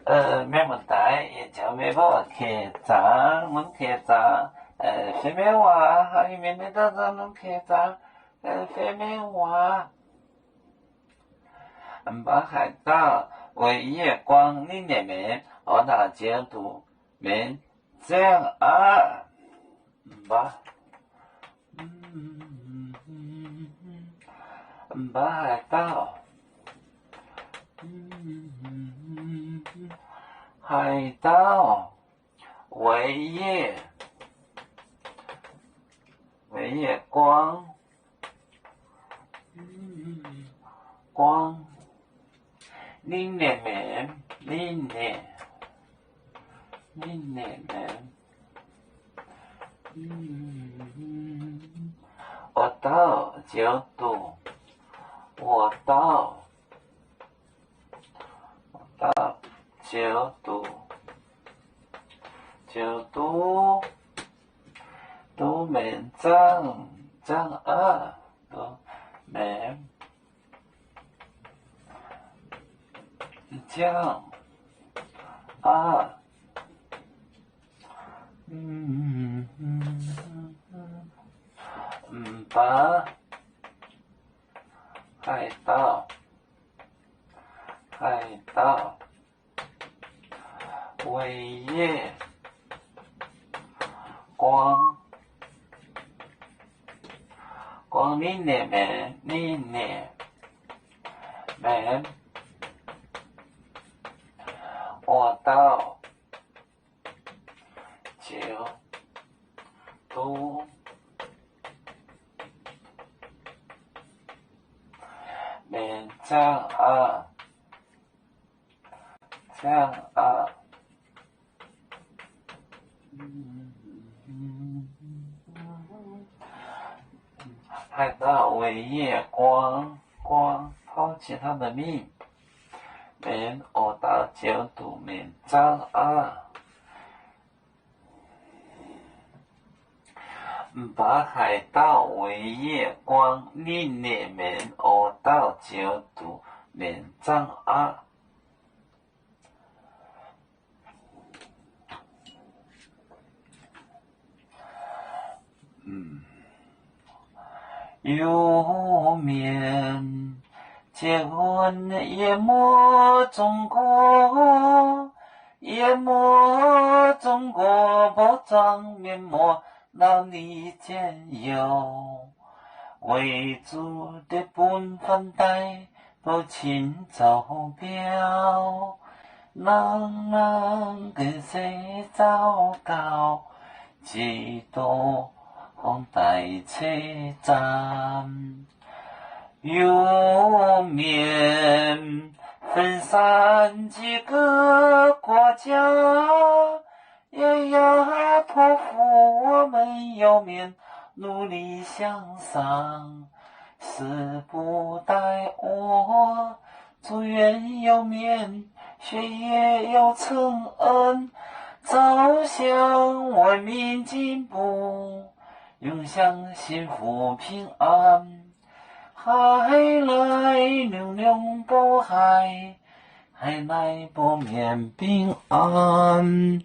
没问题，也叫没把客栈，门客栈，飞没话，还有面的咱们客栈，飞没话，把海盗为夜光你那边，我打解读面这样啊，把，把海盗。海盗为夜光你那边我到就读我到就读都面张二都面张二把海盗为夜光你那边我到就读面张二海盗为夜光抛弃他的命，面我到就读面张二，把海盗为夜光你那面我到就读面张二。有面结婚夜幕中国包装面膜到你间有为主的本分带不清走标能跟谁糟糕几多台车站有面分散几个国家，也要托付我们有面努力向上，死不待我，祝愿有面学业有成恩，走向文明进步。永享幸福平安，海来流流不海，海来不免平安。